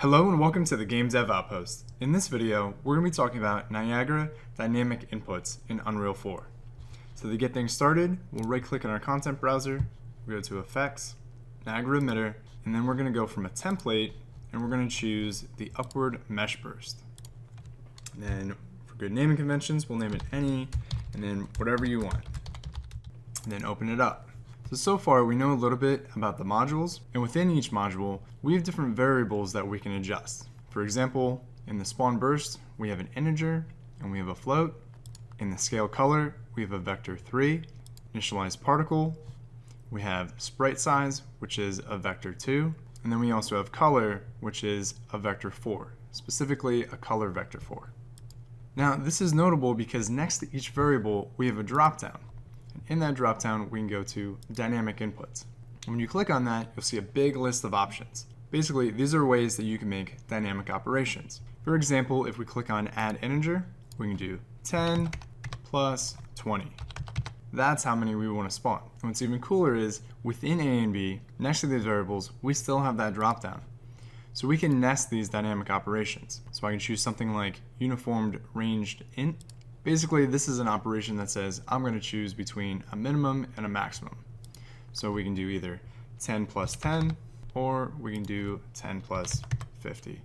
Hello and welcome to the GameDev Outpost. In this video, we're going to be talking about Niagara dynamic inputs in Unreal 4. So to get things started, we'll right-click on our content browser, we go to Effects, Niagara Emitter, and then we're going to go from a template and we're going to choose the Upward Mesh Burst. And then for good naming conventions, we'll name it any, and then whatever you want. And then open it up. So far we know a little bit about the modules, and within each module we have different variables that we can adjust. For example, in the spawn burst we have an integer and we have a float. In the scale color we have a vector 3. Initialize particle, we have sprite size, which is a vector 2, and then we also have color, which is a vector 4, specifically a color vector 4. Now this is notable because next to each variable we have a dropdown. In that dropdown, we can go to Dynamic Inputs. When you click on that, you'll see a big list of options. Basically, these are ways that you can make dynamic operations. For example, if we click on Add Integer, we can do 10 plus 20. That's how many we want to spawn. And what's even cooler is, within A and B, next to these variables, we still have that dropdown. So we can nest these dynamic operations. So I can choose something like Uniformed Ranged Int. Basically, this is an operation that says I'm going to choose between a minimum and a maximum. So we can do either 10 plus 10, or we can do 10 plus 50.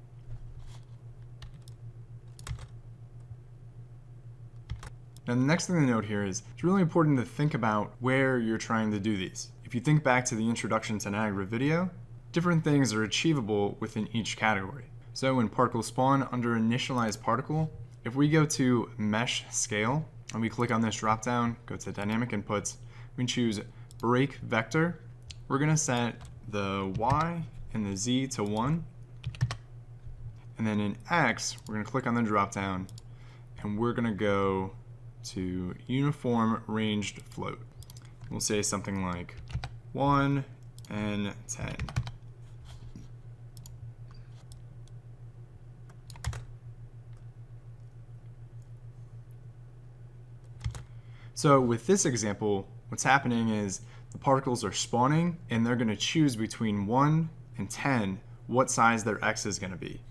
Now the next thing to note here is it's really important to think about where you're trying to do these. If you think back to the introduction to Niagara video, different things are achievable within each category. So in particle spawn under initialize particle, if we go to Mesh Scale, and we click on this dropdown, go to Dynamic Inputs, we can choose Break Vector. We're going to set the Y and the Z to 1. And then in X, we're going to click on the dropdown, and we're going to go to Uniform Ranged Float. We'll say something like 1 and 10. So with this example, what's happening is the particles are spawning and they're going to choose between 1 and 10 what size their X is going to be.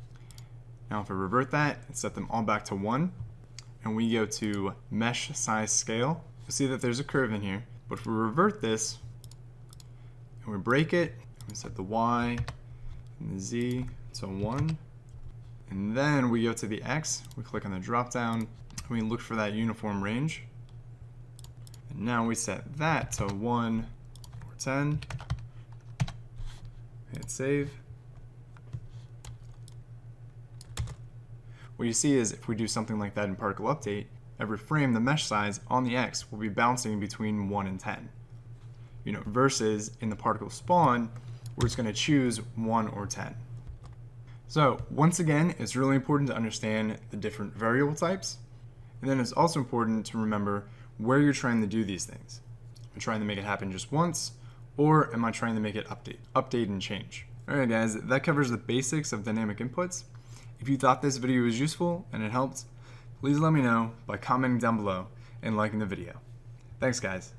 Now if I revert that and set them all back to 1, and we go to Mesh Size Scale, you'll see that there's a curve in here. But if we revert this and we break it, we set the Y and the Z to 1, and then we go to the X, we click on the drop down, and we look for that uniform range. And now we set that to 1 or 10. Hit save. What you see is if we do something like that in Particle Update, every frame the mesh size on the X will be bouncing between 1 and 10. Versus in the particle spawn, where it's going to choose 1 or 10. So once again, it's really important to understand the different variable types. And then it's also important to remember where you're trying to do these things. Am I trying to make it happen just once, or am I trying to make it update and change? Alright guys, that covers the basics of dynamic inputs. If you thought this video was useful and it helped, please let me know by commenting down below and liking the video. Thanks guys.